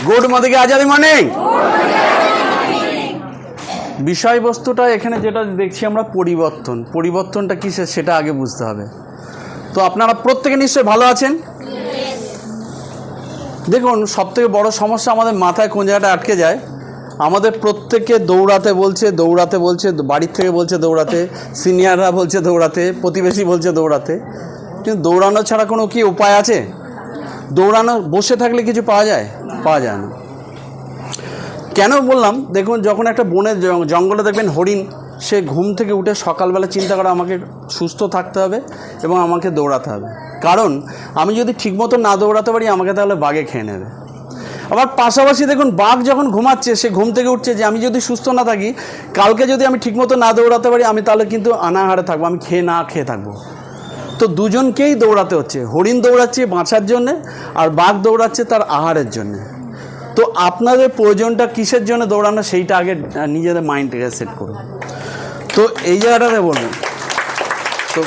Good morning Azadi morning. বিষয়বস্তুটা এখানে যেটা দেখছি আমরা পরিবর্তনটা কিসের সেটা আগে বুঝতে হবে। তো আপনারা প্রত্যেকে নিশ্চয়ই ভালো আছেন। দেখুন, সবথেকে বড় সমস্যা আমাদের মাথায় কোন জায়গাটা আটকে যায়, আমাদের প্রত্যেককে দৌড়াতে বলছে, বাড়ির থেকে বলছে দৌড়াতে, সিনিয়ররা বলছে দৌড়াতে, প্রতিবেশী বলছে দৌড়াতে, কিন্তু দৌড়ানো ছাড়া কোনো কি উপায় আছে? দৌড়ানো বসে থাকলে কিছু পাওয়া যায় না। কেন বললাম, দেখুন যখন একটা বনের জঙ্গলে দেখবেন হরিণ, সে ঘুম থেকে উঠে সকালবেলা চিন্তা করে আমাকে সুস্থ থাকতে হবে এবং আমাকে দৌড়াতে হবে, কারণ আমি যদি ঠিকমতো না দৌড়াতে পারি আমাকে তাহলে বাঘে খেয়ে নেবে। আবার পাশাপাশি দেখুন, বাঘ যখন ঘুমাচ্ছে, সে ঘুম থেকে উঠছে যে আমি যদি সুস্থ না থাকি, কালকে যদি আমি ঠিকমতো না দৌড়াতে পারি, আমি তাহলে কিন্তু অনাহারে থাকবো, আমি খেয়ে থাকবো। তো দুজনকেই দৌড়াতে হচ্ছে। হরিণ দৌড়াচ্ছে বাঁচার জন্যে, আর বাঘ দৌড়াচ্ছে তার আহারের জন্যে। তো আপনাদের প্রয়োজনটা কিসের জন্য দৌড়ানো, সেইটা আগে নিজেদের মাইন্ডটাকে সেট করুন। তো এই জায়গাটাতে বলুন। তো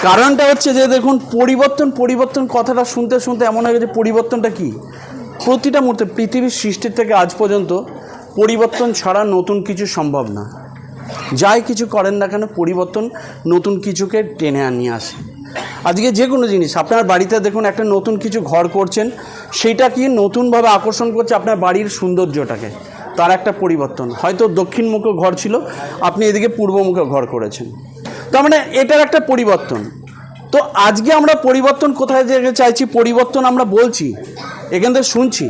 কারণটা হচ্ছে যে দেখুন, পরিবর্তন কথাটা শুনতে এমন হয়ে গেছে, পরিবর্তনটা কি? প্রতিটা মুহূর্তে পৃথিবীর সৃষ্টির থেকে আজ পর্যন্ত পরিবর্তন ছাড়া নতুন কিছু সম্ভব না। যাই কিছু করেন না কেন, পরিবর্তন নতুন কিছুকে টেনে নিয়ে আসে। আজকে যে কোনো জিনিস আপনার বাড়িতে দেখুন, একটা নতুন কিছু ঘর করছেন, সেইটা কি নতুনভাবে আকর্ষণ করছে আপনার বাড়ির সৌন্দর্যটাকে, তার একটা পরিবর্তন। হয়তো দক্ষিণমুখী ঘর ছিল, আপনি এদিকে পূর্বমুখী ঘর করেছেন, তার মানে এটার একটা পরিবর্তন। তো আজকে আমরা পরিবর্তন কোথায় যেতে চাইছি, পরিবর্তন আমরা বলছি, এখান থেকে শুনছি,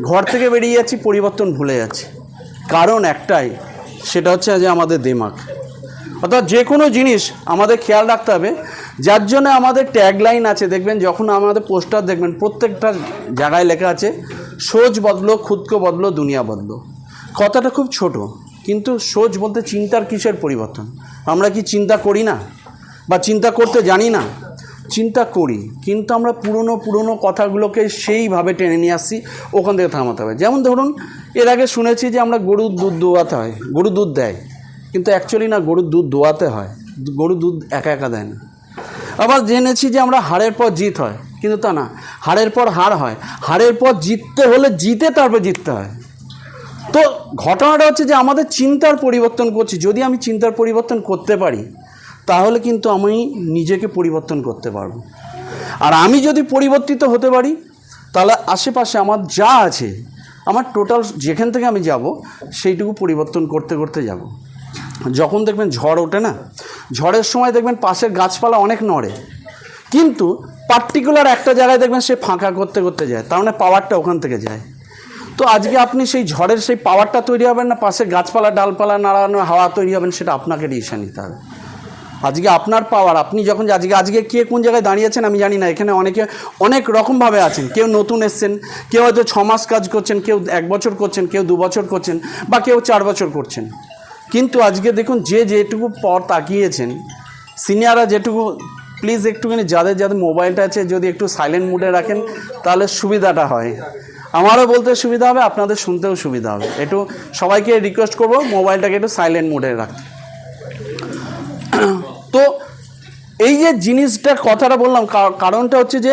ঘর থেকে বেরিয়ে যাচ্ছি, পরিবর্তন ভুলে যাচ্ছি। কারণ একটাই, সেটা হচ্ছে যে আমাদের দিমাগ। অর্থাৎ যে কোনো জিনিস আমাদের খেয়াল রাখতে হবে, যার জন্য আমাদের ট্যাগলাইন আছে, দেখবেন যখন আমাদের পোস্টার দেখবেন প্রত্যেকটা জায়গায় লেখা আছে, সোচ বদলো, খুদকে বদলো, দুনিয়া বদলো। কথাটা খুব ছোট, কিন্তু সোচ বলতে চিন্তার কিসের পরিবর্তন? আমরা কি চিন্তা করি না, বা চিন্তা করতে জানি না? চিন্তা করি, কিন্তু আমরা পুরনো কথাগুলোকে সেইভাবে টেনে নিয়ে আসছি, ওখান থেকে থামাতে হবে। যেমন ধরুন, এর আগে শুনেছি যে আমরা গরুর দুধ দোয়াতে হয়, গরু দুধ দেয়, কিন্তু অ্যাকচুয়ালি না, গরুর দুধ দোয়াতে হয়, গরু দুধ একা দেয় না। আবার জেনেছি যে আমরা হারের পর জিত হয়, কিন্তু তা না, হারের পর হার হয়, হারের পর জিততে হলে তারপর জিততে হয়। তো ঘটনাটা হচ্ছে যে আমাদের চিন্তার পরিবর্তন করছি। যদি আমি চিন্তার পরিবর্তন করতে পারি, তাহলে কিন্তু আমি নিজেকে পরিবর্তন করতে পারবো। আর আমি যদি পরিবর্তিত হতে পারি, তাহলে আশেপাশে আমার যা আছে, আমার টোটাল যেখান থেকে আমি যাব, সেইটুকু পরিবর্তন করতে যাব। যখন দেখবেন ঝড় ওঠে না, ঝড়ের সময় দেখবেন পাশের গাছপালা অনেক নড়ে, কিন্তু পার্টিকুলার একটা জায়গায় দেখবেন সে ফাঁকা করতে যায়, তার মানে পাওয়ারটা ওখান থেকে যায়। তো আজকে আপনি সেই ঝড়ের সেই পাওয়ারটা তৈরি হবেন না, পাশে গাছপালা ডালপালা নাড়ানো হাওয়া তৈরি হবেন, সেটা আপনাকে ডিসিশন নিতে হবে। আজকে আপনার পাওয়ার, আপনি যখন আজকে কে কোন জায়গায় দাঁড়িয়েছেন আমি জানি না, এখানে অনেকে অনেক রকমভাবে আছেন। কেউ নতুন এসছেন, কেউ হয়তো 6 মাস কাজ করছেন, কেউ 1 বছর করছেন, কেউ 2 বছর করছেন, বা কেউ 4 বছর করছেন। কিন্তু আজকে দেখুন, যেটুকু পথ তাকিয়েছেন, সিনিয়ররা যেটুকু, প্লিজ একটুখানি যাদের মোবাইলটা আছে যদি একটু সাইলেন্ট মুডে রাখেন, তাহলে সুবিধাটা হয়। আমারও বলতে সুবিধা হবে, আপনাদের শুনতেও সুবিধা হবে। একটু সবাইকে রিকোয়েস্ট করবো মোবাইলটাকে একটু সাইলেন্ট মুডে রাখতে। তো এই যে জিনিসটার কথাটা বললাম, কারণটা হচ্ছে যে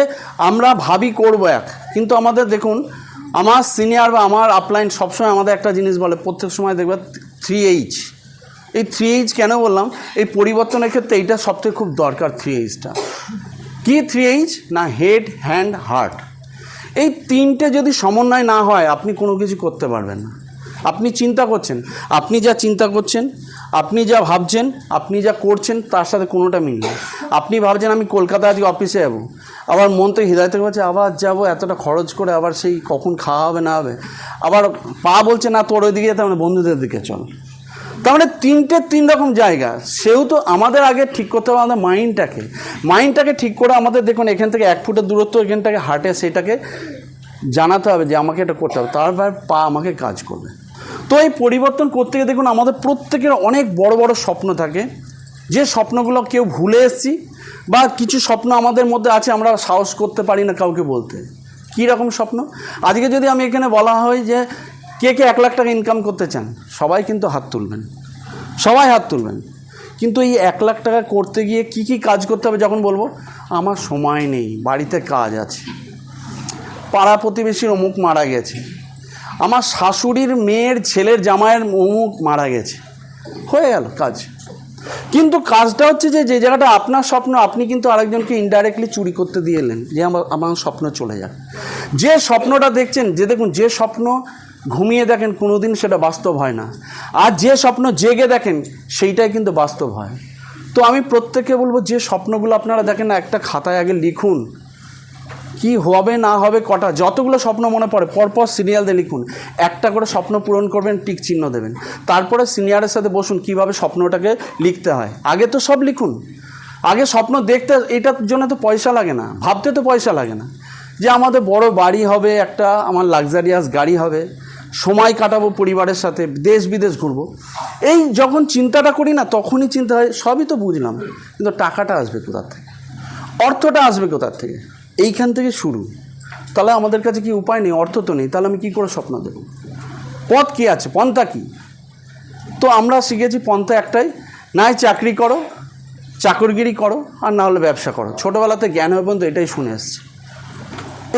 আমরা ভাবি করবো কিন্তু আমাদের দেখুন, আমার সিনিয়র বা আমার আপলাইন সবসময় আমাদের একটা জিনিস বলে, প্রত্যেক সময় দেখবে 3H। এই 3H কেন বললাম, এই পরিবর্তনের ক্ষেত্রে এইটা সবথেকে খুব দরকার। 3Hটা কি? 3H না, হেড, হ্যান্ড, হার্ট। এই তিনটে যদি সমন্বয় না হয়, আপনি কোনো কিছু করতে পারবেন না। আপনি চিন্তা করছেন, আপনি যা চিন্তা করছেন, আপনি যা ভাবছেন, আপনি যা করছেন, তার সাথে কোনোটা মিল নেই। আপনি ভাবছেন আমি কলকাতা আজকে অফিসে যাবো, আবার মন থেকে হৃদয় থেকে বলছে আবার যাবো, এতটা খরচ করে, আবার সেই কখন খাওয়া হবে না হবে, আবার পা বলছে না তোর ওইদিকে যেতে হবে, বন্ধুদের দিকে চল। তার মানে 3 রকম জায়গা। সেহেতু আমাদের আগে ঠিক করতে হবে আমাদের মাইন্ডটাকে ঠিক করে আমাদের দেখুন, এখান থেকে 1 ফুটের দূরত্ব এখানটাকে হাঁটে, সেটাকে জানাতে হবে যে আমাকে এটা করতে হবে, তারপর পা আমাকে কাজ করবে। তো এই পরিবর্তন করতে গিয়ে দেখুন, আমাদের প্রত্যেকের অনেক বড় স্বপ্ন থাকে, যে স্বপ্নগুলো কেউ ভুলে এসেছি, বা কিছু স্বপ্ন আমাদের মধ্যে আছে আমরা সাহস করতে পারি না কাউকে বলতে। কী রকম স্বপ্ন? আজকে যদি আমি এখানে বলা হয় যে কে 1 লাখ টাকা ইনকাম করতে চান, সবাই কিন্তু হাত তুলবেন, কিন্তু এই 1 লাখ টাকা করতে গিয়ে কি কাজ করতে হবে যখন বলবো, আমার সময় নেই, বাড়িতে কাজ আছে, পাড়া প্রতিবেশীর অমুক মারা গেছে, আমার শাশুড়ির মেয়ের ছেলের জামাইয়ের অমুক মারা গেছে, হয়ে গেল কাজ। কিন্তু কাজটা হচ্ছে যে জায়গাটা আপনার স্বপ্ন, আপনি কিন্তু আরেকজনকে ইনডাইরেক্টলি চুরি করতে দিয়ে এলেন যে আমার স্বপ্ন চলে যাক। যে স্বপ্নটা দেখছেন, যে দেখুন, যে স্বপ্ন ঘুমিয়ে দেখেন কোনোদিন সেটা বাস্তব হয় না, আর যে স্বপ্ন জেগে দেখেন সেইটাই কিন্তু বাস্তব হয়। তো আমি প্রত্যেককে বলবো, যে স্বপ্নগুলো আপনারা দেখেন না, একটা খাতায় আগে লিখুন কি হবে না হবে, কটা যতগুলো স্বপ্ন মনে পড়ে পরপর সিরিয়াল দিয়ে লিখুন। একটা করে স্বপ্ন পূরণ করবেন, টিক চিহ্ন দেবেন, তারপরে সিনিয়রের সাথে বসুন কীভাবে স্বপ্নটাকে লিখতে হয়। আগে তো সব লিখুন, আগে স্বপ্ন দেখতে, এটার জন্য তো পয়সা লাগে না, ভাবতে তো পয়সা লাগে না যে আমাদের বড় বাড়ি হবে, একটা আমার লাক্সারিয়াস গাড়ি হবে, সময় কাটাবো পরিবারের সাথে, দেশ বিদেশ ঘুরবো। এই যখন চিন্তাটা করি না, তখনই চিন্তা হয় সবই তো বুঝলাম, কিন্তু টাকাটা আসবে কোথার থেকে, অর্থটা আসবে কোথার থেকে, এইখান থেকে শুরু। তাহলে আমাদের কাছে কি উপায় নেই, অর্থ তো নেই, তাহলে আমি কী করে স্বপ্ন দেব? পথ কী আছে, পন্থা কী? তো আমরা শিখেছি পন্থা একটাই, নাই চাকরি করো, চাকরগিরি করো, আর না হলে ব্যবসা করো। ছোটোবেলাতে জ্ঞান হয়ে পর্যন্ত এটাই শুনে এসছি।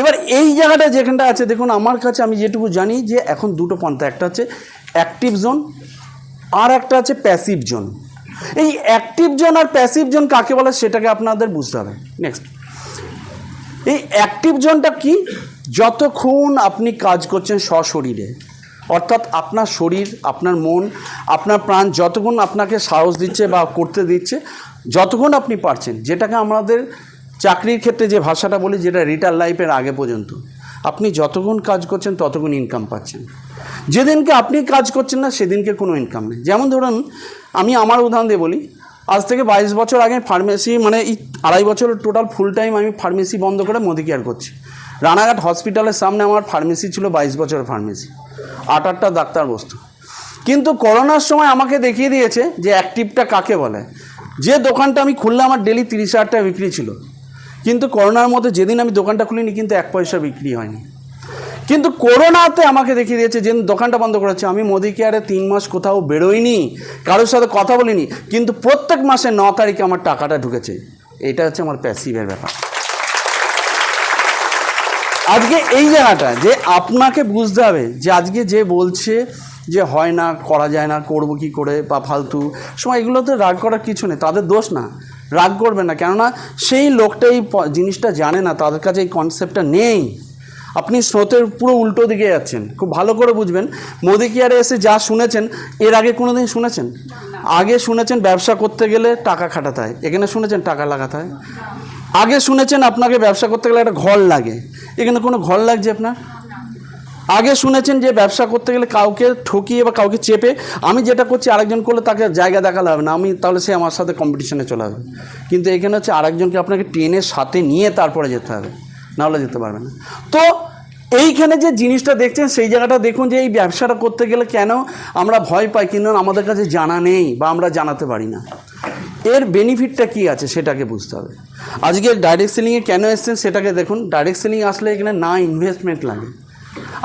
এবার এই জায়গাটা যেখানটা আছে দেখুন, আমার কাছে আমি যেটুকু জানি যে এখন দুটো পন্থা, একটা হচ্ছে অ্যাক্টিভ জোন আর একটা আছে প্যাসিভ জোন। এই অ্যাক্টিভ জোন আর প্যাসিভ জোন কাকে বলে সেটাকে আপনাদের বুঝতে হবে। নেক্সট, এই অ্যাক্টিভ জোনটা কি? যতক্ষণ আপনি কাজ করছেন সশরীরে, অর্থাৎ আপনার শরীর, আপনার মন, আপনার প্রাণ যতক্ষণ আপনাকে সাহস দিচ্ছে বা করতে দিচ্ছে, যতক্ষণ আপনি পারছেন, যেটাকে আমাদের চাকরির ক্ষেত্রে যে ভাষাটা বলি, যেটা রিটায়ার লাইফের আগে পর্যন্ত, আপনি যতক্ষণ কাজ করছেন ততক্ষণ ইনকাম পাচ্ছেন। যেদিনকে আপনি কাজ করছেন না সেদিনকে কোনো ইনকাম নেই। যেমন ধরুন, আমি আমার উদাহরণ দিয়ে বলি, আজ থেকে 22 বছর আগে ফার্মেসি, মানে এই 2.5 বছর টোটাল ফুল টাইম আমি ফার্মেসি বন্ধ করে মোদি কেয়ার করছি। রানাঘাট হসপিটালের সামনে আমার ফার্মেসি ছিল, 22 বছরের ফার্মেসি, 8-8টা ডাক্তার বসতো। কিন্তু করোনার সময় আমাকে দেখিয়ে দিয়েছে যে অ্যাক্টিভটা কাকে বলে। যে দোকানটা আমি খুললে আমার ডেলি 30,000 টাকা বিক্রি ছিল, কিন্তু করোনার মধ্যে যেদিন আমি দোকানটা খুলিনি কিন্তু 1 পয়সা বিক্রি হয়নি। কিন্তু করোনাতে আমাকে দেখিয়ে দিয়েছে, যে দোকানটা বন্ধ করেছে, আমি মোদি কেয়ারে 3 মাস কোথাও বেরোইনি, কারোর সাথে কথা বলিনি, কিন্তু প্রত্যেক মাসে 9 তারিখে আমার টাকাটা ঢুকেছে। এটা হচ্ছে আমার প্যাসিভের ব্যাপার। আজকে এই জায়গাটা যে আপনাকে বুঝতে হবে, যে আজকে যে বলছে যে হয় না, করা যায় না, করবো কি করে, বা ফালতু সময়, এগুলোতে রাগ করার কিছু নেই, তাদের দোষ না, রাগ করবে না, কেননা সেই লোকটা এই জিনিসটা জানে না, তাদের কাছে এই কনসেপ্টটা নেই। আপনি স্রোতের পুরো উল্টো দিকে যাচ্ছেন। খুব ভালো করে বুঝবেন, মোদি কেয়ারে এসে যা শুনেছেন, এর আগে কোনো দিন শুনেছেন? আগে শুনেছেন ব্যবসা করতে গেলে টাকা খাটাতে হয়, এখানে শুনেছেন টাকা লাগাতে হয়। আগে শুনেছেন আপনাকে ব্যবসা করতে গেলে একটা ঘর লাগে, এখানে কোনো ঘর লাগছে আপনার? আগে শুনেছেন যে ব্যবসা করতে গেলে কাউকে ঠকিয়ে বা কাউকে চেপে আমি যেটা করছি আরেকজন করলে তাকে জায়গা দেখালে হবে না, আমি তাহলে সে আমার সাথে কম্পিটিশনে চলে আসবে। কিন্তু এখানে হচ্ছে আরেকজনকে আপনাকে টেনে সাথে নিয়ে তারপরে যেতে হবে, নাহলে যেতে পারবে না। তো এইখানে যে জিনিসটা দেখছেন সেই জায়গাটা দেখুন, যে এই ব্যবসাটা করতে গেলে কেন আমরা ভয় পাই, কিন্তু আমাদের কাছে জানা নেই বা আমরা জানাতে পারি না। এর বেনিফিটটা কী আছে সেটাকে বুঝতে হবে। আজকে ডাইরেক্ট সেলিংয়ে কেন এসছেন সেটাকে দেখুন। ডাইরেক্ট সেলিং আসলে এখানে না ইনভেস্টমেন্ট লাগে।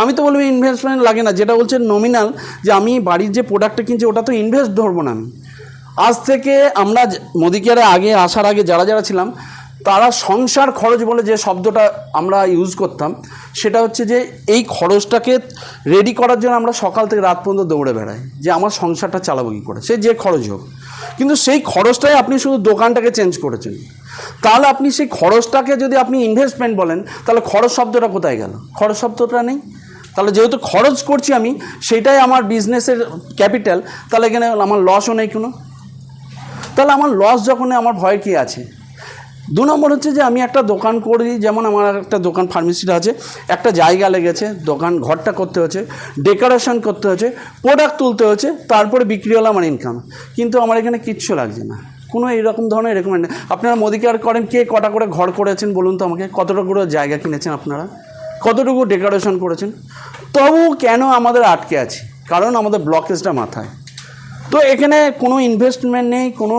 আমি তো বলবো ইনভেস্টমেন্ট লাগে না, যেটা বলছে নমিনাল, যে আমি বাড়ির যে প্রোডাক্টটা কিনছি ওটা তো ইনভেস্ট ধরবো না আমি। আজ থেকে আমরা মোদি কেয়ারে আগে আসার আগে যারা যারা ছিলাম, তারা সংসার খরচ বলে যে শব্দটা আমরা ইউজ করতাম, সেটা হচ্ছে যে এই খরচটাকে রেডি করার জন্য আমরা সকাল থেকে রাত পর্যন্ত দৌড়ে বেড়াই, যে আমার সংসারটা চালাবো কী করে, সে যে খরচ হোক। কিন্তু সেই খরচটাই আপনি শুধু দোকানটাকে চেঞ্জ করেছেন, তাহলে আপনি সেই খরচটাকে যদি আপনি ইনভেস্টমেন্ট বলেন, তাহলে খরচ শব্দটা কোথায় গেল? খরচ শব্দটা নেই। তাহলে যেহেতু খরচ করছি আমি, সেটাই আমার বিজনেসের ক্যাপিটাল, তাহলে এখানে আমার লসও নেই কোনো। তাহলে আমার লস যখন আমার ভয় কী আছে? 2 নম্বর হচ্ছে যে আমি একটা দোকান করি, যেমন আমার একটা দোকান ফার্মেসিটা আছে, একটা জায়গা লেগেছে, দোকান ঘরটা করতে হচ্ছে, ডেকোরেশন করতে হচ্ছে, প্রোডাক্ট তুলতে হচ্ছে, তারপরে বিক্রি হলো আমার ইনকাম। কিন্তু আমার এখানে কিচ্ছু লাগছে না, কোনো এইরকম ধরনের রেকমেন্ড। আপনারা মোদি কেয়ার করেন, কে কটা করে ঘর করেছেন বলুন তো আমাকে? কতটুকু জায়গা কিনেছেন আপনারা? কতটুকু ডেকোরেশন করেছেন? তবু কেন আমাদের আটকে আছে? কারণ আমাদের ব্লকেজটা মাথায়। তো এখানে কোনো ইনভেস্টমেন্ট নেই, কোনো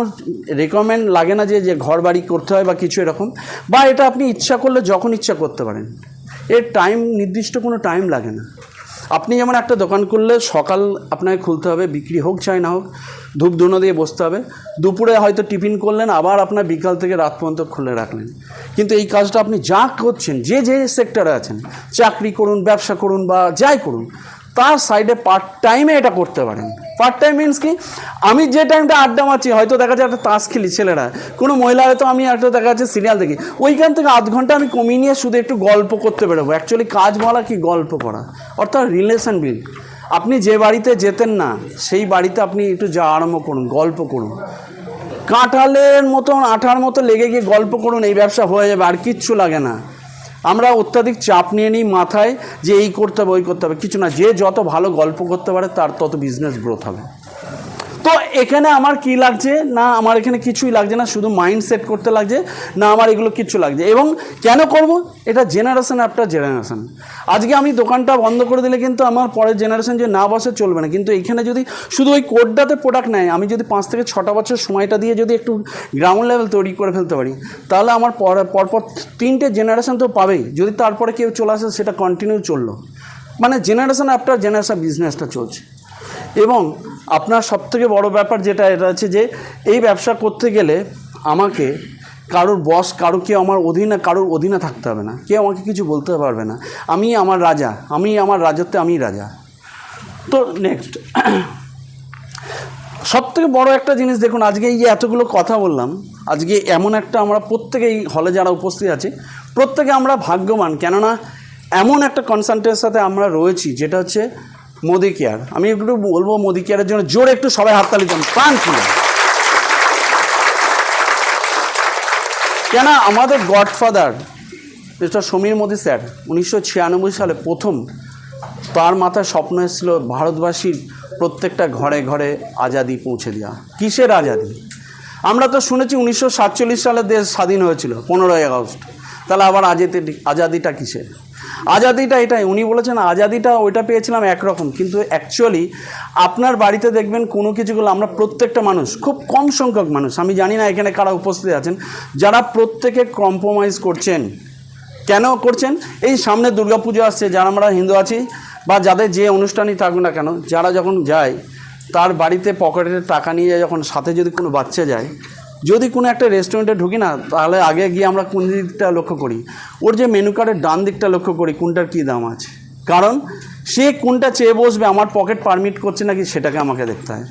রেকমেন্ড লাগে না যে ঘর বাড়ি করতে হয় বা কিছু এরকম, বা এটা আপনি ইচ্ছা করলে যখন ইচ্ছা করতে পারেন। এর টাইম নির্দিষ্ট কোনো টাইম লাগে না। আপনি যেমন একটা দোকান করলে সকাল আপনাকে খুলতে হবে, বিক্রি হোক চাই না হোক, ধূপ ধুনো দিয়ে বসতে হবে, দুপুরে হয়তো টিফিন করলেন, আবার আপনার বিকাল থেকে রাত পর্যন্ত খুলে রাখলেন। কিন্তু এই কাজটা আপনি যা করছেন, যে যে সেক্টরে আছেন, চাকরি করুন, ব্যবসা করুন বা যাই করুন, তার সাইডে পার্ট টাইমে এটা করতে পারেন। পার্ট টাইম মিনস কি, আমি যে টাইমটা আড্ডা মারছি, হয়তো দেখা যাচ্ছে একটা তাস খেলি ছেলেরা, কোনো মহিলা হয়তো আমি একটা দেখা যাচ্ছে সিরিয়াল দেখি, ওইখান থেকে আধ ঘন্টা আমি কমিয়ে নিয়ে শুধু একটু গল্প করতে বেরোবো। অ্যাকচুয়ালি কাজ বলা কি, গল্প করা, অর্থাৎ রিলেশন বিল্ড। আপনি যে বাড়িতে যেতেন না সেই বাড়িতে আপনি একটু যাওয়া আরম্ভ করুন, গল্প করুন, কাঁঠালের মতন আঠার মতো লেগে গিয়ে গল্প করুন, এই ব্যবসা হয়ে যাবে, আর কিচ্ছু লাগে না। আমরা অত্যাধিক চাপ নিয়ে নিই মাথায় যে এই করতে হবে ওই করতে হবে, কিছু না। যে যত ভালো গল্প করতে পারে তার তত বিজনেস গ্রোথ হবে। তো এখানে আমার কি লাগছে না, আমার এখানে কিছুই লাগছে না, শুধু মাইন্ড সেট করতে লাগছে না, আমার এগুলো কিচ্ছু লাগছে। এবং কেন করব, এটা জেনারেশন আফটার জেনারেশন। আজকে আমি দোকানটা বন্ধ করে দিলে কিন্তু আমার পরের জেনারেশন যে না বসে চলবে না। কিন্তু এইখানে যদি শুধু ওই কোডটাতে প্রোডাক্ট নেয়, আমি যদি 5 থেকে 6টা বছর সময়টা দিয়ে যদি একটু গ্রাউন্ড লেভেল তৈরি করে ফেলতে পারি, তাহলে আমার পরপর 3টে জেনারেশন তো পাবেই। যদি তারপরে কেউ চলে আসে, সেটা কন্টিনিউ চললো, মানে জেনারেশন আফটার জেনারেশন বিজনেসটা চলছে। এবং আপনার সবথেকে বড় ব্যাপার যেটা এটা হচ্ছে যে এই ব্যবসা করতে গেলে আমাকে কারোর বস, কেউ আমার অধীনে, কারোর অধীনে থাকতে হবে না, কেউ আমাকে কিছু বলতে পারবে না। আমি আমার রাজা, আমি আমার রাজত্বে আমি রাজা। তো নেক্সট সবথেকে বড় একটা জিনিস দেখুন, আজকে এই যে এতগুলো কথা বললাম, আজকে এমন একটা, আমরা প্রত্যেকে এই হলে যারা উপস্থিত আছে প্রত্যেকে আমরা ভাগ্যবান, কেননা এমন একটা কনসালটেন্টের সাথে আমরা রয়েছি যেটা হচ্ছে মোদি কেয়ার। আমি একটু বলবো মোদি কেয়ারের জন্য জোরে একটু সবাই হাততালি দেন, প্রাণ খুলে। কেন আমাদের godfather mister Samir Modi sir 1996 সালে প্রথম তার মাথায় স্বপ্ন এসেছিল ভারতবাসীর প্রত্যেকটা ঘরে ঘরে আজাদি পৌঁছে দেওয়া। কিসের আজাদি? আমরা তো শুনেছি 1947 সালে দেশ স্বাধীন হয়েছিল 15ই আগস্ট, তাহলে আবার আজাদিটা কিসের? আজাদিটা এটাই, উনি বলেছেন আজাদিটা ওইটা পেয়েছিলাম একরকম, কিন্তু অ্যাকচুয়ালি আপনার বাড়িতে দেখবেন কোনো কিছুগুলো আমরা প্রত্যেকটা মানুষ, খুব কম সংখ্যক মানুষ, আমি জানি না এখানে কারা উপস্থিত আছেন, যারা প্রত্যেকে কম্প্রোমাইজ করছেন। কেন করছেন? এই সামনে দুর্গাপুজো আসছে, যারা আমরা হিন্দু আছি বা যাদের যে অনুষ্ঠানই থাকুক না কেন, যারা যখন যায় তার বাড়িতে পকেটের টাকা নিয়ে যায়, যখন সাথে যদি কোনো বাচ্চা যায়, যদি কোনো একটা রেস্টুরেন্টে ঢুকি না, তাহলে আগে গিয়ে আমরা কোন দিকটা লক্ষ্য করি, ওর যে মেনু কার্ডের ডান দিকটা লক্ষ্য করি কোনটার কী দাম আছে, কারণ সে কোনটা চেয়ে বসবে, আমার পকেট পারমিট করছে নাকি সেটাকে আমাকে দেখতে হয়।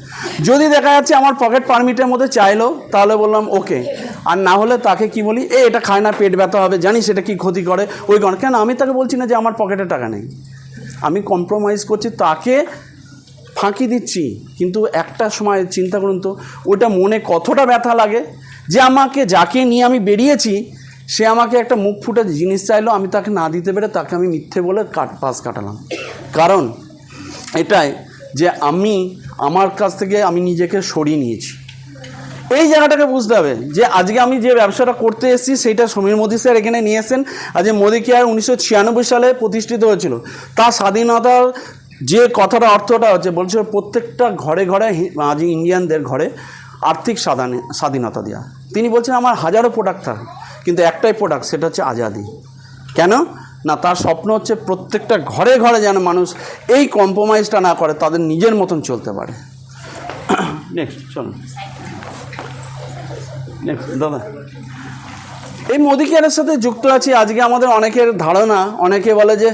যদি দেখা যাচ্ছে আমার পকেট পারমিটের মধ্যে চাইলো, তাহলে বললাম ওকে, আর না হলে তাকে কি বলি, এটা খায় না, পেট ব্যথা হবে, জানি সেটা কি ক্ষতি করে, ওই কারণ। কেন আমি তাকে বলছি না যে আমার পকেটে টাকা নেই, আমি কম্প্রোমাইজ করছি, তাকে ফাঁকি দিচ্ছি। কিন্তু একটা সময় চিন্তা করুন তো, ওটা মনে কতটা ব্যথা লাগে যে আমাকে, যাকে নিয়ে আমি বেরিয়েছি, সে আমাকে একটা মুখ ফুটে জিনিস চাইলো, আমি তাকে না দিতে পেরে তাকে আমি মিথ্যে বলে পাশ কাটালাম। কারণ এটাই যে আমি আমার কাছ থেকে আমি নিজেকে সরিয়ে নিয়েছি। এই জায়গাটাকে বুঝতে হবে যে আজকে আমি যে ব্যবসাটা করতে এসেছি সেইটা সমীর মোদি স্যার এখানে নিয়ে এসেছেন। আজ মোদি কেয়ার 1996 সালে প্রতিষ্ঠিত হয়েছিল। তার স্বাধীনতার যে কথাটা অর্থটা হচ্ছে, বলছে প্রত্যেকটা ঘরে ঘরে আজ ইন্ডিয়ানদের ঘরে আর্থিক স্বাধীনতা দেওয়া। তিনি বলছেন আমার হাজারো প্রোডাক্ট থাকে, কিন্তু একটাই প্রোডাক্ট, সেটা হচ্ছে আজাদি। কেন না, তার স্বপ্ন হচ্ছে প্রত্যেকটা ঘরে ঘরে যেন মানুষ এই কম্প্রোমাইজটা না করে, তাদের নিজের মতন চলতে পারে। নেক্সট চলুন, নেক্সট দাদা। এই মোদি কেয়ারের সাথে যুক্ত আছি। আজকে আমাদের অনেকের ধারণা, অনেকে বলে যে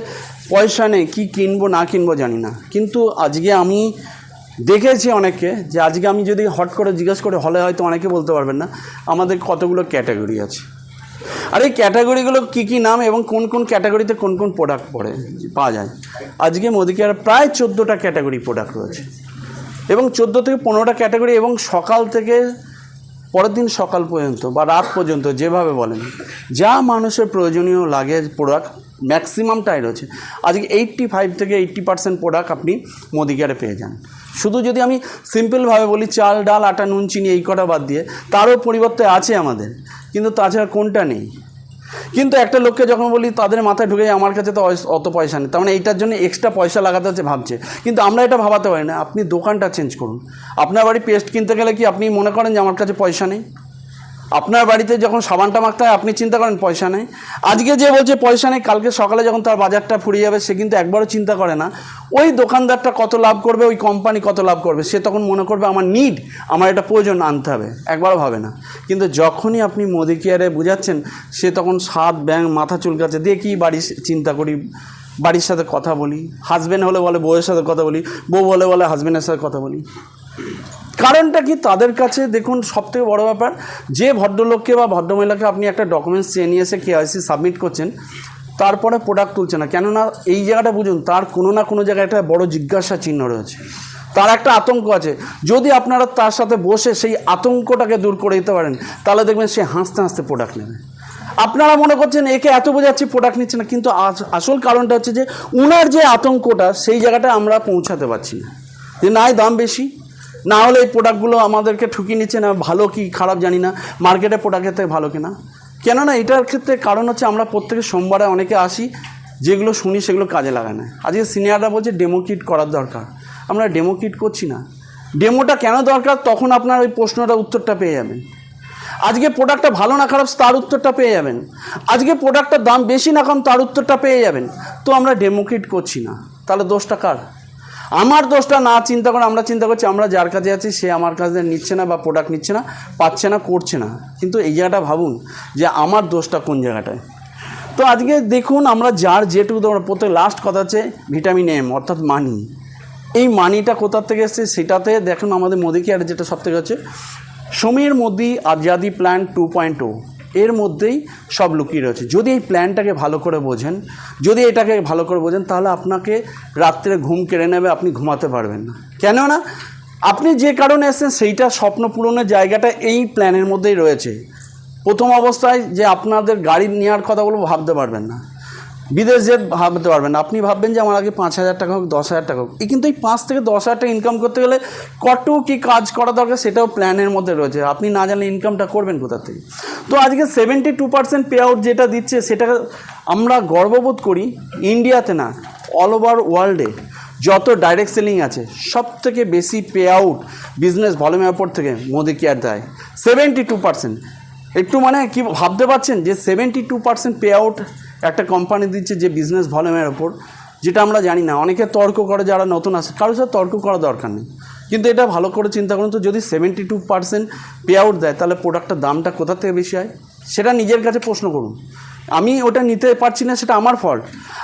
পয়সা নেই, কী কিনবো না কিনবো জানি না, কিন্তু আজকে আমি দেখেছি অনেককে, যে আজকে আমি যদি হট করে জিজ্ঞেস করে, হলে হয়তো অনেকে বলতে পারবেন না আমাদের কতগুলো ক্যাটাগরি আছে, আর এই ক্যাটাগরিগুলো কী কী নাম এবং কোন কোন ক্যাটাগরিতে কোন কোন প্রোডাক্ট পাওয়া যায়। আজকে মোদি কেয়ার প্রায় 14টা ক্যাটাগরি প্রোডাক্ট রয়েছে, এবং 14 থেকে 15টা ক্যাটাগরি, এবং সকাল থেকে পরের দিন সকাল পর্যন্ত বা রাত পর্যন্ত যেভাবে বলেন, যা মানুষের প্রয়োজনীয় লাগে প্রোডাক্ট ম্যাক্সিমামটাই রয়েছে। আজকে 85 থেকে 80% প্রোডাক্ট আপনি মোদি কেয়ারে পেয়ে যান। শুধু যদি আমি সিম্পলভাবে বলি, চাল ডাল আটা নুন চিনি এই কটা বাদ দিয়ে, তারও পরিবর্তে আছে আমাদের, কিন্তু তাছাড়া কোনটা নেই। কিন্তু একটা লোককে যখন বলি, তাদের মাথায় ঢুকে আমার কাছে তো অত পয়সা নেই, তার মানে এইটার জন্য এক্সট্রা পয়সা লাগাতে হচ্ছে ভাবছে। কিন্তু আমরা এটা ভাবাতে পারি না। আপনি দোকানটা চেঞ্জ করুন। আপনার বাড়ি পেস্ট কিনতে গেলে কি আপনি মনে করেন যে আমার কাছে পয়সা নেই? আপনার বাড়িতে যখন সাবানটা মাখতে হয়, আপনি চিন্তা করেন পয়সা নেই? আজকে যে বলছে পয়সা নেই, কালকে সকালে যখন তার বাজারটা ফুরিয়ে যাবে, সে কিন্তু একবারও চিন্তা করে না ওই দোকানদারটা কত লাভ করবে, ওই কোম্পানি কত লাভ করবে। সে তখন মনে করবে আমার নিড, আমার এটা প্রয়োজন আনতে হবে, একবারও ভাবে না। কিন্তু যখনই আপনি মোদি কেয়ারে বুঝাচ্ছেন, সে তখন সাত ব্যাং মাথা চুলকাচ্ছে, দিয়ে কি বাড়ি চিন্তা করি, বাড়ির সাথে কথা বলি, হাজব্যান্ড হলে বলে বউয়ের সাথে কথা বলি, বউ হলে বলে হাজব্যান্ডের সাথে কথা বলি। কারণটা কি? তাদের কাছে দেখুন সবথেকে বড় ব্যাপার, যে ভদ্রলোককে বা ভদ্রমহিলাকে আপনি একটা ডকুমেন্টস চেয়ে নিয়ে এসে KYC সাবমিট করছেন, তারপরে প্রোডাক্ট তুলছে না, কেননা এই জায়গাটা বুঝুন, তার কোনো না কোনো জায়গায় একটা বড় জিজ্ঞাসা চিহ্ন রয়েছে, তার একটা আতঙ্ক আছে। যদি আপনারা তার সাথে বসে সেই আতঙ্কটাকে দূর করে দিতে পারেন, তাহলে দেখবেন সে হাসতে হাসতে প্রোডাক্ট নেবে। আপনারা মনে করছেন একে এত বোঝাচ্ছি প্রোডাক্ট নিচ্ছে না, কিন্তু আসল কারণটা হচ্ছে যে উনার যে আতঙ্কটা, সেই জায়গাটা আমরা পৌঁছাতে পারছি না, যে না দাম বেশি, না হলে এই প্রোডাক্টগুলো আমাদেরকে ঠুকিয়ে নিচ্ছে, না ভালো কি খারাপ জানি না, মার্কেটে প্রোডাক্টের থেকে ভালো কিনা। কেননা এটার ক্ষেত্রে কারণ হচ্ছে আমরা প্রত্যেকে সোমবারে অনেকে আসি, যেগুলো শুনি সেগুলো কাজে লাগায় না। আজকে সিনিয়ররা বলছে ডেমো কিট করার দরকার, আমরা ডেমো কিট করছি না। ডেমোটা কেন দরকার, তখন আপনার ওই প্রশ্নটা উত্তরটা পেয়ে যাবেন। আজকে প্রোডাক্টটা ভালো না খারাপ তার উত্তরটা পেয়ে যাবেন, আজকে প্রোডাক্টটার দাম বেশি না কম তার উত্তরটা পেয়ে যাবেন। তো আমরা ডেমো কিট করছি না, তাহলে দোষটা কার? আমার দোষটা না চিন্তা করে আমরা চিন্তা করছি আমরা যার কাছে আছি সে আমার কাছে নিচ্ছে না বা প্রোডাক্ট নিচ্ছে না, পাচ্ছে না, করছে না। কিন্তু এই জায়গাটা ভাবুন যে আমার দোষটা কোন জায়গাটায়। তো আজকে দেখুন আমরা যার যেটুকু প্রত্যেক লাস্ট কথা হচ্ছে ভিটামিন M অর্থাৎ মানি। এই মানিটা কোথার থেকে এসছে সেটাতে দেখুন আমাদের মোদি কেয়ারে যেটা সবথেকে হচ্ছে সমীর মোদি আজাদি প্ল্যান 2.0, এর মধ্যেই সব লুকিয়ে রয়েছে। যদি এই প্ল্যানটাকে ভালো করে বোঝেন, যদি এটাকে ভালো করে বোঝেন, তাহলে আপনাকে রাত্রে ঘুম কেড়ে নেবে, আপনি ঘুমাতে পারবেন না। কেননা আপনি যে কারণে এসেছেন সেইটা স্বপ্ন পূরণের জায়গাটা এই প্ল্যানের মধ্যেই রয়েছে। প্রথম অবস্থায় যে আপনাদের গাড়ি নেওয়ার কথাগুলো ভাবতে পারবেন না, বিদেশ যেতে ভাবতে পারবেন না, আপনি ভাববেন যে আমার আগে 5,000 টাকা হোক, 10,000 টাকা হোক। কিন্তু এই 5 থেকে 10,000 টাকা ইনকাম করতে গেলে কত কী কাজ করা দরকার সেটাও প্ল্যানের মধ্যে রয়েছে। আপনি না জানলে ইনকামটা করবেন কোথা থেকে? তো আজকে 72% পে আউট যেটা দিচ্ছে, সেটা আমরা গর্ববোধ করি। ইন্ডিয়াতে না, অল ওভার ওয়ার্ল্ডে যত ডাইরেক্ট সেলিং আছে সব থেকে বেশি পে আউট বিজনেস ভলিউমের ওপর থেকে মোদি কেয়ার দেয় 72%। একটু মানে কি ভাবতে পারছেন যে 72% পে আউট একটা কোম্পানি দিচ্ছে যে বিজনেস ভলিউমের ওপর, যেটা আমরা জানি না। অনেকে তর্ক করে যারা নতুন আসে, কারোর সাথে তর্ক করার দরকার নেই। কিন্তু এটা ভালো করে চিন্তা করুন তো, যদি 72% পে আউট দেয়, তাহলে প্রোডাক্টের দামটা কোথা থেকে বেশি হয় সেটা নিজের কাছে প্রশ্ন করুন। আমি ওটা নিতে পারছি না, সেটা আমার ফল্ট।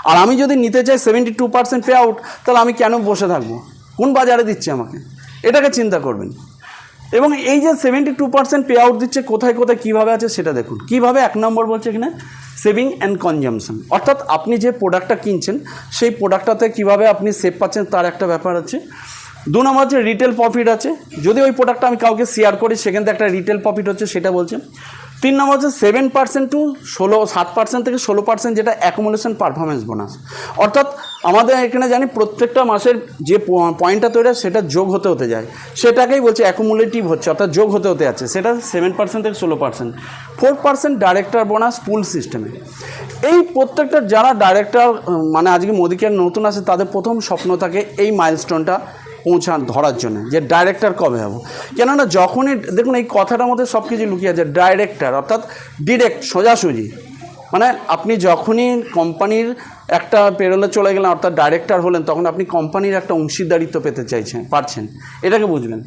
আর আমি যদি নিতে চাই 72% পে আউট, তাহলে আমি কেন বসে থাকবো? কোন বাজারে দিচ্ছে আমাকে? এটাকে চিন্তা করবেন। এবং এই যে 72% পে আউট দিচ্ছে, কোথায় কোথায় কীভাবে আছে সেটা দেখুন। কীভাবে? 1 নম্বর বলছে এখানে সেভিং অ্যান্ড কনজামশন, অর্থাৎ আপনি যে প্রোডাক্টটা কিনছেন সেই প্রোডাক্টটাতে কীভাবে আপনি সেভ পাচ্ছেন তার একটা ব্যাপার আছে। 2 নম্বর হচ্ছে রিটেল প্রফিট আছে, যদি ওই প্রোডাক্টটা আমি কাউকে শেয়ার করি সেখান থেকে একটা রিটেল প্রফিট হচ্ছে, সেটা বলছে। 3 নম্বর হচ্ছে 7% টু 7% থেকে 16% যেটা অ্যাকুমুলেশন পারফরমেন্স বোনাস, অর্থাৎ আমাদের এখানে জানি প্রত্যেকটা মাসের যে পয়েন্টটা তৈরি হয় সেটা যোগ হতে হতে যায়, সেটাকেই বলছে অ্যাকুমুলেটিভ হচ্ছে, অর্থাৎ যোগ হতে হতে যাচ্ছে, সেটা 7% থেকে 16%। 4% ডাইরেক্টর বোনাস পুল সিস্টেমে। এই প্রত্যেকটা যারা ডাইরেক্টর মানে আজকে মোদি কেয়ার নতুন আসে, তাদের প্রথম স্বপ্ন থাকে এই মাইলস্টোনটা ধরার জন্য, যে ডাইরেক্টর কবে হব। কেননা যখনই দেখুন এই কথাটার মধ্যে সব কিছু লুকিয়ে আছে। ডাইরেক্টর অর্থাৎ ডিরেক্ট, সোজাসুজি, মানে আপনি যখনই কোম্পানির একটা পেরোলে চলে গেলেন অর্থাৎ ডাইরেক্টর হলেন, তখন আপনি কোম্পানির একটা অংশীদারিত্ব পেতে পারছেন, এটাকে বুঝবেন।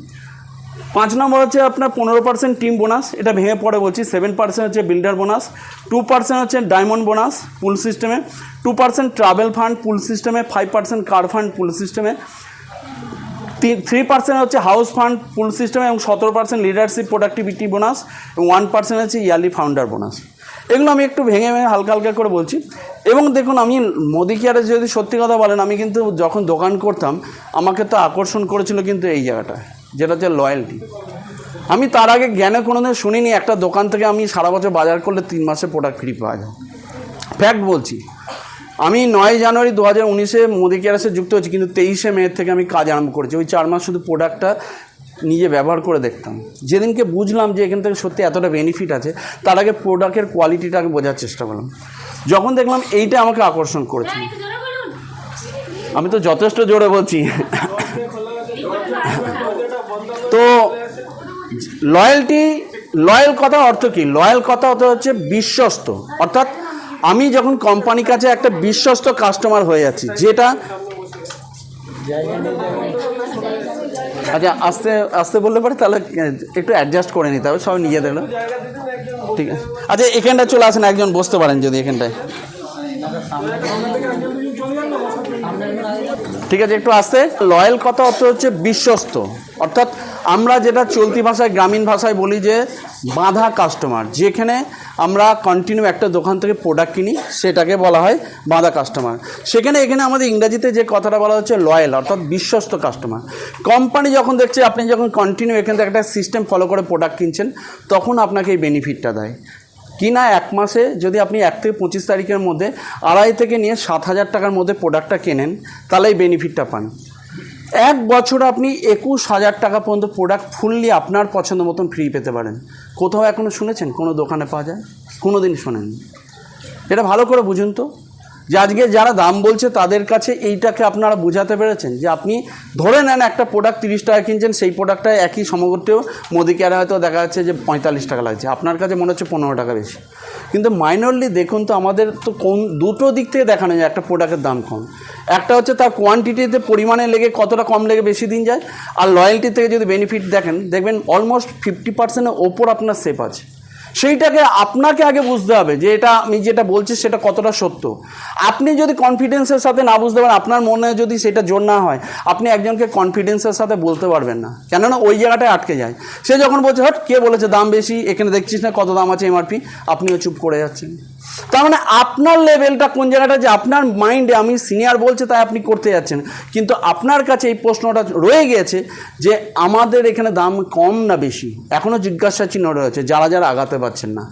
5 নম্বর হচ্ছে আপনার 15% টিম বোনাস, এটা ভেঙে পড়ে বলছি। 7% হচ্ছে বিল্ডার বোনাস, 2% হচ্ছে ডায়মন্ড বোনাস পুল সিস্টেমে, 2% ট্রাভেল ফান্ড পুল সিস্টেমে, 5% কার ফান্ড পুল সিস্টেমে, 3% হচ্ছে হাউস ফান্ড পুল সিস্টেমে, এবং 17% লিডারশিপ প্রোডাক্টিভিটি বোনাস, এবং 1% হচ্ছে ইয়ারলি ফাউন্ডার বোনাস। এগুলো আমি একটু ভেঙে হালকা হালকা করে বলছি। এবং দেখুন, আমি মোদি কেয়ারে যদি সত্যি কথা বলেন, আমি কিন্তু যখন দোকান করতাম আমাকে তো আকর্ষণ করেছিল কিন্তু এই জায়গাটা, যেটা হচ্ছে লয়্যালটি। আমি তার আগে জ্ঞানে কোনোদিন শুনিনি একটা দোকান থেকে আমি সারা বছর বাজার করলে 3 মাসে প্রোডাক্ট ফ্রি পাওয়া যায়। ফ্যাক্ট বলছি। আমি 9 জানুয়ারি 2019-এ মোদি কেয়ারে যুক্ত হয়েছি, কিন্তু 23শে মে থেকে আমি কাজ আরম্ভ করেছি। ওই 4 মাস শুধু প্রোডাক্টটা নিজে ব্যবহার করে দেখতাম। যেদিনকে বুঝলাম যে এখান থেকে সত্যি এতটা বেনিফিট আছে, তার আগে প্রোডাক্টের কোয়ালিটিটাকে বোঝার চেষ্টা করলাম। যখন দেখলাম এইটা আমাকে আকর্ষণ করেছে, আমি তো যথেষ্ট জোরে বলছি। তো লয়াল কথা অর্থ কি? লয়াল কথা হচ্ছে বিশ্বস্ত, অর্থাৎ আমি যখন কোম্পানির কাছে একটা বিশ্বস্ত কাস্টমার হয়ে যাচ্ছি, যেটা আচ্ছা আস্তে আস্তে বললে পারে, তাহলে একটু অ্যাডজাস্ট করে নিতে হবে, সবাই নিজেদের। ঠিক আছে, আচ্ছা এখানটায় চলে আসেন, একজন বসতে পারেন যদি এখানটায়। ঠিক আছে, একটু আসতে। লয়াল কথা অর্থ হচ্ছে বিশ্বস্ত, অর্থাৎ আমরা যেটা চলতি ভাষায় গ্রামীণ ভাষায় বলি যে বাঁধা কাস্টমার, যেখানে আমরা কন্টিনিউ একটা দোকান থেকে প্রোডাক্ট কিনি সেটাকে বলা হয় বাঁধা কাস্টমার। এখানে আমাদের ইংরাজিতে যে কথাটা বলা হচ্ছে লয়াল, অর্থাৎ বিশ্বস্ত কাস্টমার। কোম্পানি যখন দেখছে আপনি যখন কন্টিনিউ এখান থেকে একটা সিস্টেম ফলো করে প্রোডাক্ট কিনছেন, তখন আপনাকে এই বেনিফিটটা দেয়। কি না, এক মাসে যদি আপনি 1 থেকে 25 তারিখের মধ্যে 2.5 থেকে নিয়ে 7,000 টাকার মধ্যে প্রোডাক্টটা কেনেন, তাহলে এই বেনিফিটটা পান। 1 বছর আপনি 21,000 টাকা পর্যন্ত প্রোডাক্ট ফুললি আপনার পছন্দ মতন ফ্রি পেতে পারেন। কোথাও এখনও শুনেছেন কোনো দোকানে পাওয়া যায়? কোনো দিন শোনেননি। এটা ভালো করে বুঝুন তো, যে আজকে যারা দাম বলছে তাদের কাছে এইটাকে আপনারা বোঝাতে পেরেছেন যে আপনি ধরে নেন একটা প্রোডাক্ট 30 টাকা কিনছেন, সেই প্রোডাক্টটা একই সমগ্রতেও মোদি কেয়ারে হয়তো দেখা যাচ্ছে যে 45 টাকা লাগছে, আপনার কাছে মনে হচ্ছে 15 টাকা বেশি। কিন্তু মাইনরলি দেখুন তো, আমাদের তো দুটো দিক থেকে দেখানো যায় একটা প্রোডাক্টের দাম কম। একটা হচ্ছে তার কোয়ান্টিটিতে পরিমাণে লেগে কতটা কম লেগে বেশি দিন যায়, আর লয়্যালটি থেকে যদি বেনিফিট দেখবেন অলমোস্ট 50%-এর ওপর আপনার সেভ আছে। সেইটাকে আপনাকে আগে বুঝতে হবে যে এটা আমি যেটা বলছি সেটা কতটা সত্য। আপনি যদি কনফিডেন্সের সাথে না বুঝতে পারেন, আপনার মনে যদি সেটা জোর না হয়, আপনি একজনকে কনফিডেন্সের সাথে বলতে পারবেন না, কেননা ওই জায়গাটায় আটকে যায়। সে যখন বলছে হট কে বলেছে দাম বেশি, এখানে দেখছিস না কত দাম আছে এমআরপি, আপনিও চুপ করে যাচ্ছেন। তার মানে আপনার লেভেলটা কোন জায়গাটা, যে আপনার মাইন্ডে আমি সিনিয়র বলছে তাই আপনি করতে যাচ্ছেন, কিন্তু আপনার কাছে এই প্রশ্নটা রয়ে গিয়েছে যে আমাদের এখানে দাম কম না বেশি, এখনও জিজ্ঞাসা চিহ্ন রয়েছে। যারা আগাতে পারছেন না,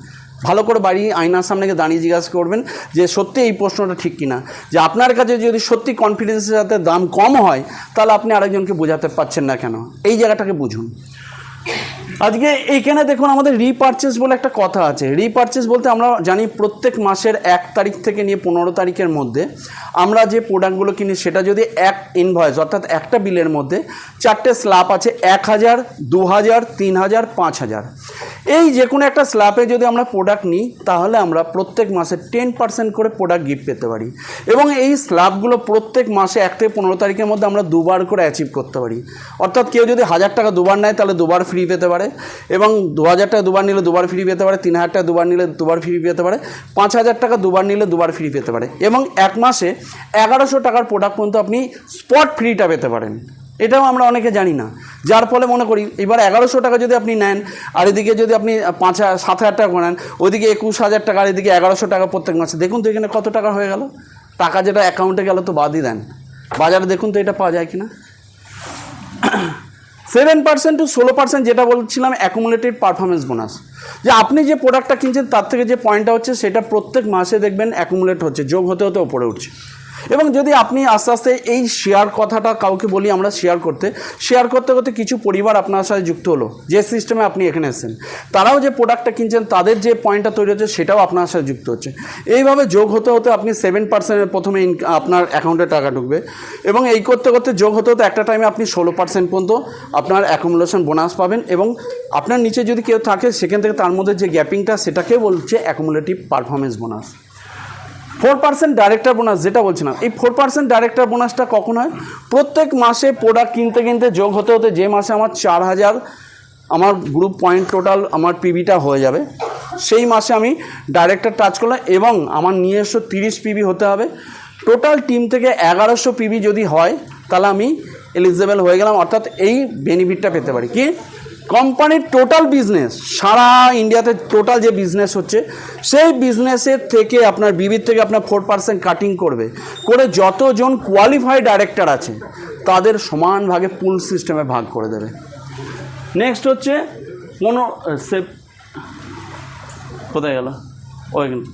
ভালো করে বাড়ি আয়নার সামনে দাঁড়িয়ে জিজ্ঞাসা করবেন যে সত্যি এই প্রশ্নটা ঠিক কিনা, যে আপনার কাছে যদি সত্যি কনফিডেন্সের সাথে দাম কম হয়, তাহলে আপনি আরেকজনকে বোঝাতে পারছেন না কেন, এই জায়গাটাকে বুঝুন। আজকে এইখানে দেখুন আমাদের রিপারচেস বলে একটা কথা আছে। রিপারচেস বলতে আমরা জানি প্রত্যেক মাসের 1 তারিখ থেকে নিয়ে 15 তারিখের মধ্যে আমরা যে প্রোডাক্টগুলো কিনি সেটা যদি এক ইনভয়েস অর্থাৎ একটা বিলের মধ্যে 4টে স্ল্যাব আছে, 1,000, 2,000, 3,000, 5,000। এই যে কোনো একটা স্ল্যাবে যদি আমরা প্রোডাক্ট নিই, তাহলে আমরা প্রত্যেক মাসে 10% করে প্রোডাক্ট গিফট পেতে পারি। এবং এই স্ল্যাবগুলো প্রত্যেক মাসে 1 থেকে 15 তারিখের মধ্যে আমরা 2বার করে অ্যাচিভ করতে পারি। অর্থাৎ কেউ যদি 1,000 টাকা 2বার নেয় তাহলে 2বার ফ্রি পেতে পারে, এবং 2,000 টাকা 2বার নিলে 2বার ফ্রি পেতে পারে, 3,000 টাকা 2বার নিলে 2বার ফ্রি পেতে পারে, 5,000 টাকা 2বার নিলে 2বার ফ্রি পেতে পারে, এবং এক মাসে 1,100 টাকার প্রোডাক্ট পর্যন্ত আপনি স্পট ফ্রিটা পেতে পারেন। এটাও আমরা অনেকে জানি না, যার ফলে মনে করি এবার 1,100 টাকা যদি আপনি নেন, আর এদিকে যদি আপনি 7,000 টাকা নেন, ওইদিকে 21,000 টাকা, আর এদিকে 1,100 টাকা প্রত্যেক মাসে, দেখুন তো এখানে কত টাকা হয়ে গেল। টাকা যেটা অ্যাকাউন্টে গেল তো বাদই দেন, বাজারে দেখুন তো এটা পাওয়া যায় কিনা। 7% to 16% যেটা বলছিলাম অ্যাকুমুলেটেড পারফরমেন্স বোনাস, যে আপনি যে প্রোডাক্টটা কিনছেন তার থেকে যে পয়েন্টটা হচ্ছে সেটা প্রত্যেক মাসে দেখবেন অ্যাকুমুলেট হচ্ছে, যোগ হতে হতে ওপরে উঠছে। এবং যদি আপনি আস্তে আস্তে এই শেয়ার কথাটা কাউকে বলি আমরা শেয়ার করতে করতে কিছু পরিবার আপনার সাথে যুক্ত হলো, যে সিস্টেমে আপনি এখানে এসেছেন, তারাও যে প্রোডাক্টটা কিনছেন তাদের যে পয়েন্টটা তৈরি হচ্ছে সেটাও আপনার সাথে যুক্ত হচ্ছে। এইভাবে যোগ হতে হতে আপনি 7% প্রথমে আপনার অ্যাকাউন্টে টাকা ঢুকবে, এবং এই করতে করতে যোগ হতে হতে একটা টাইমে আপনি 16% পর্যন্ত আপনার অ্যাকুমুলেশন বোনাস পাবেন। এবং আপনার নিচে যদি কেউ থাকে সেখান থেকে তার মধ্যে যে গ্যাপিংটা সেটাকে বলছে অ্যাকুমুলেটিভ পারফরমেন্স বোনাস। 4% ডাইরেক্টর বোনাস যেটা বলছিলাম, এই 4% ডাইরেক্টর বোনাসটা কখন হয়? প্রত্যেক মাসে প্রোডাক্ট কিনতে কিনতে যোগ হতে হতে যে মাসে আমার 4,000 আমার গ্রুপ পয়েন্ট টোটাল আমার পিবিটা হয়ে যাবে, সেই মাসে আমি ডাইরেক্টর টাচ করলাম, এবং আমার নিজস্ব 30 পিবি হতে হবে। টোটাল টিম থেকে 1,100 পিবি যদি হয় তাহলে আমি এলিজিবল হয়ে গেলাম, অর্থাৎ এই বেনিফিটটা পেতে পারি। কি কোম্পানির টোটাল বিজনেস, সারা ইন্ডিয়াতে টোটাল যে বিজনেস হচ্ছে সেই বিজনেসের থেকে আপনার বিবির থেকে আপনার 4% কাটিং করে যতজন কোয়ালিফাইড ডাইরেক্টর আছে তাদের সমান ভাগে পুল সিস্টেমে ভাগ করে দেবে। নেক্সট হচ্ছে কোথায় গেল ওইখানে।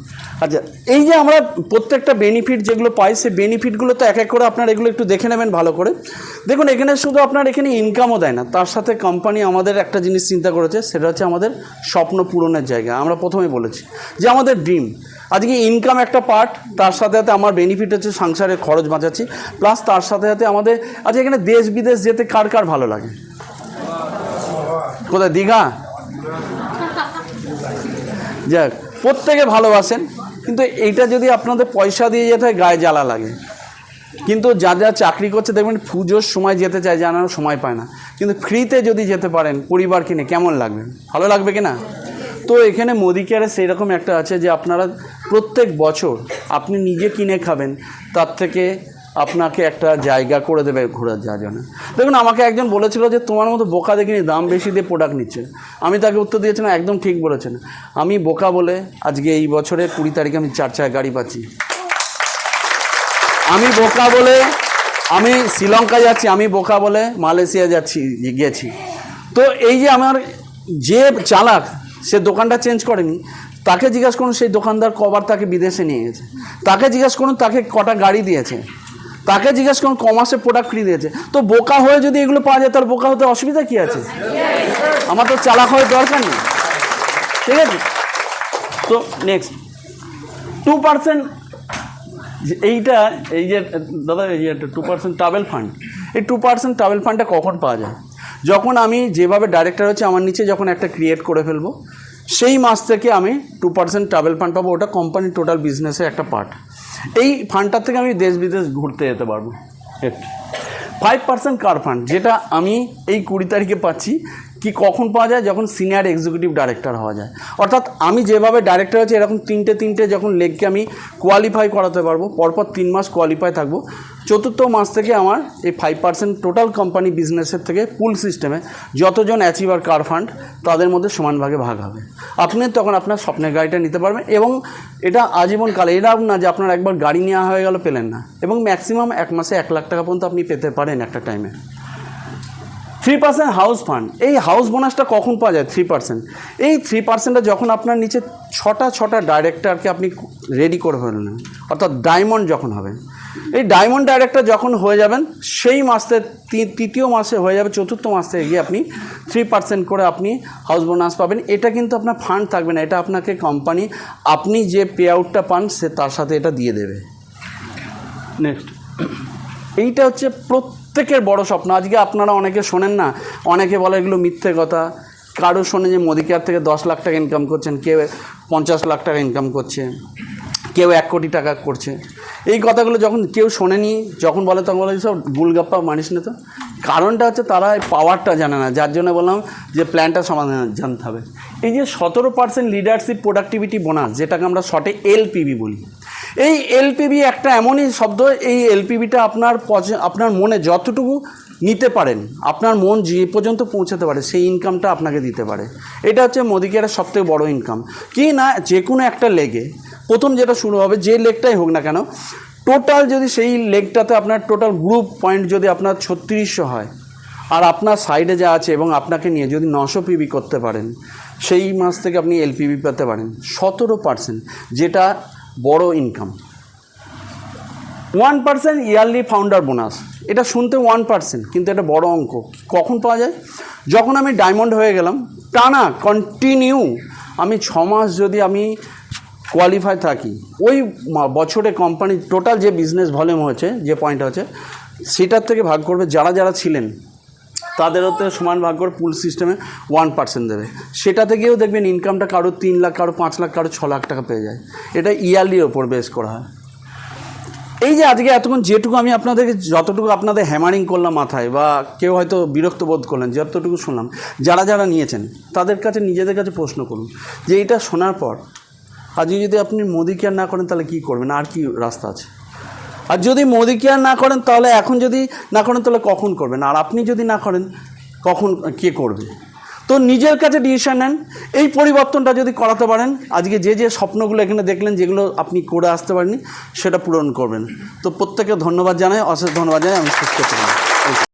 আচ্ছা, এই যে আমরা প্রত্যেকটা বেনিফিট যেগুলো পাই সেই বেনিফিটগুলো তো এক এক করে আপনার এগুলো একটু দেখে নেবেন ভালো করে। দেখুন এখানে শুধু আপনার এখানে ইনকামও দেয় না, তার সাথে কোম্পানি আমাদের একটা জিনিস চিন্তা করেছে, সেটা হচ্ছে আমাদের স্বপ্ন পূরণের জায়গা। আমরা প্রথমেই বলেছি যে আমাদের ড্রিম, আজকে ইনকাম একটা পার্ট, তার সাথে সাথে আমার বেনিফিট হচ্ছে সংসারের খরচ বাঁচাচ্ছি, প্লাস তার সাথে সাথে আমাদের আজকে এখানে দেশ বিদেশ যেতে কার কার ভালো লাগে? কোথায়? দীঘা? যাক, প্রত্যেকে ভালোবাসেন, কিন্তু এইটা যদি আপনাদের পয়সা দিয়ে যেতে হয় গায়ে জ্বালা লাগে। কিন্তু যা চাকরি করছে দেখবেন পুজোর সময় যেতে চায়, জানার সময় পায় না, কিন্তু ফ্রিতে যদি যেতে পারেন পরিবার কিনে কেমন লাগবে? ভালো লাগবে কি না? তো এখানে মোদি কেয়ারে সেই রকম একটা আছে যে আপনারা প্রত্যেক বছর আপনি নিজে কিনে খাবেন, তার থেকে আপনাকে একটা জায়গা করে দেবে ঘোরার যাওয়ার জন্য। দেখুন, আমাকে একজন বলেছিল যে তোমার মতো বোকা দেখিনি দাম বেশি দিয়ে প্রোডাক্ট নিচ্ছে। আমি তাকে উত্তর দিয়েছিলাম, একদম ঠিক বলেছেন। আমি বোকা বলে আজকে এই বছরের 20 তারিখে আমি 4 চাকা গাড়ি পাচ্ছি। আমি বোকা বলে আমি শ্রীলঙ্কা যাচ্ছি, আমি বোকা বলে মালয়েশিয়া গেছি। তো এই যে আমার যে চালাক, সে দোকানটা চেঞ্জ করেনি, তাকে জিজ্ঞাসা করুন সেই দোকানদার কবার তাকে বিদেশে নিয়ে গেছে, তাকে জিজ্ঞাসা করুন তাকে কটা গাড়ি দিয়েছে, তাকে জিজ্ঞাসা করুন কমাসে প্রোডাক্ট ফ্রি দিয়েছে। তো বোকা হয়ে যদি এগুলো পাওয়া যায়, তার বোকা হতে অসুবিধা কী আছে? আমার তো চালাক হওয়ার দরকার নেই, ঠিক আছে? তো নেক্সট 2%, এইটা এই যে দাদা এই যে 2% ট্রাভেল ফান্ড, এই 2% ট্রাভেল ফান্ডটা কখন পাওয়া যায়? যখন আমি যেভাবে ডাইরেক্টর হচ্ছে আমার নিচে যখন একটা ক্রিয়েট করে ফেলবো, সেই মাস থেকে আমি 2% ট্রাভেল ফান্ড পাবো। ওটা কোম্পানির টোটাল বিজনেসের একটা পার্ট। এই ফান্ডটার থেকে আমি দেশ বিদেশ ঘুরতে যেতে পারবো। 5% কার ফান্ড, যেটা আমি এই 20 তারিখে পাচ্ছি। কি কখন পাওয়া যায়? যখন সিনিয়র এক্সিকিউটিভ ডাইরেক্টর হওয়া যায়। অর্থাৎ আমি যেভাবে ডাইরেক্টর হচ্ছে, এরকম তিনটে যখন লেগকে আমি কোয়ালিফাই করাতে পারবো, পরপর 3 মাস কোয়ালিফাই থাকবো। 4th মাস থেকে আমার এই 5% টোটাল কোম্পানি বিজনেসের থেকে পুল সিস্টেমে যতজন অ্যাচিভার কার ফান্ড, তাদের মধ্যে সমান ভাগে ভাগ হবে। আপনি তখন আপনার স্বপ্নের গাড়িটা নিতে পারবেন, এবং এটা আজীবনকালে। এরকম না যে আপনার একবার গাড়ি নেওয়া হয়ে গেল পেলেন না, এবং ম্যাক্সিমাম 1 মাসে 1 লাখ টাকা পর্যন্ত আপনি পেতে পারেন একটা টাইমে। 3% হাউস ফান্ড, এই হাউস বোনাসটা কখন পাওয়া যায়? 3%। এই 3%টা যখন আপনার নিচে ছটা ডাইরেক্টরকে আপনি রেডি করে ফেললেন, অর্থাৎ ডায়মন্ড যখন হবেন, এই ডায়মন্ড ডাইরেক্টর যখন হয়ে যাবেন, সেই মাসে 3য় মাসে হয়ে যাবে, 4th মাস থেকে গিয়ে আপনি 3% করে আপনি হাউস বোনাস পাবেন। এটা কিন্তু আপনার ফান্ড থাকবে না, এটা আপনাকে কোম্পানি আপনি যে পে আউটটা পান সে তার সাথে এটা দিয়ে দেবে। নেক্সট, এইটা হচ্ছে প্রত্যেকের বড় স্বপ্ন। আজকে আপনারা অনেকে শোনেন না, অনেকে বলে এগুলো মিথ্যে কথা। কারো শোনে যে মোদি কেয়ার থেকে 10 লাখ টাকা ইনকাম করছেন, কেউ 50 লাখ টাকা ইনকাম করছে, কেউ 1 কোটি টাকা করছে। এই কথাগুলো যখন কেউ শোনেনি, যখন বলে তখন বলে সব গুলগাপ্পা মানিস না। তো কারণটা হচ্ছে তারা পাওয়ারটা জানে না, যার জন্য বললাম যে প্ল্যানটা সমাধান জানতে হবে। এই যে 17% লিডারশিপ প্রোডাক্টিভিটি বোনাস, যেটাকে আমরা শর্টে এলপিবি বলি, এই এলপিবি একটা এমনই শব্দ, এই এলপিবিটা আপনার মনে যতটুকু নিতে পারেন, আপনার মন যে পর্যন্ত পৌঁছাতে পারে, সেই ইনকামটা আপনাকে দিতে পারে। এটা হচ্ছে মোদি কেয়ারের সবথেকে বড় ইনকাম। কি না, যে কোনো একটা লেগে প্রথম যেটা শুরু হবে, যে লেগটাই হোক না কেন, টোটাল যদি সেই লেগটাতে আপনার টোটাল গ্রুপ পয়েন্ট যদি আপনার 3600 হয়, আর আপনার সাইডে যা আছে এবং আপনাকে নিয়ে যদি 900 পিবি করতে পারেন, সেই মাস থেকে আপনি এলপিবি পেতে পারেন 17%, যেটা বড় ইনকাম। 1% ইয়ারলি ফাউন্ডার বোনাস, এটা শুনতে 1%, কিন্তু এটা বড় অঙ্ক। কখন পাওয়া যায়? যখন আমি ডায়মন্ড হয়ে গেলাম, টানা কন্টিনিউ আমি 6 মাস যদি আমি কোয়ালিফাই থাকি, ওই বছরে কোম্পানি টোটাল যে বিজনেস ভলিউম হয়েছে, যে পয়েন্ট হচ্ছে, সেটার থেকে ভাগ করবে যারা ছিলেন, তাদের হতে সমান ভাগ করে পুল সিস্টেমে 1% দেবে। সেটা থেকেও দেখবেন ইনকামটা কারো 3 লাখ, কারো 5 লাখ, কারো 6 লাখ টাকা পেয়ে যায়। এটা ইয়ারলির ওপর বেস করা হয়। এই যে আজকে এতক্ষণ যেটুকু আমি আপনাদেরকে যতটুকু আপনাদের হ্যামারিং করলাম মাথায়, বা কেউ হয়তো বিরক্ত বোধ করলেন, যতটুকু শুনলাম, যারা নিয়েছেন তাদের কাছে নিজেদের কাছে প্রশ্ন করুন যে এটা শোনার পর আজকে যদি আপনি মোদি কেয়ার না করেন, তাহলে কী করবেন? আর কি রাস্তা আছে? আর যদি মোদি কেয়ার না করেন, তাহলে এখন যদি না করেন, তাহলে কখন করবেন? আর আপনি যদি না করেন, কখন কে করবে? তো নিজের কাছে ডিসিশন নেন। এই পরিবর্তনটা যদি করাতে পারেন, আজকে যে স্বপ্নগুলো এখানে দেখলেন, যেগুলো আপনি করে আসতে পারেননি, সেটা পূরণ করবেন। তো প্রত্যেকে ধন্যবাদ জানাই, অশেষ ধন্যবাদ জানাই। আমি শেষ করতে পারি।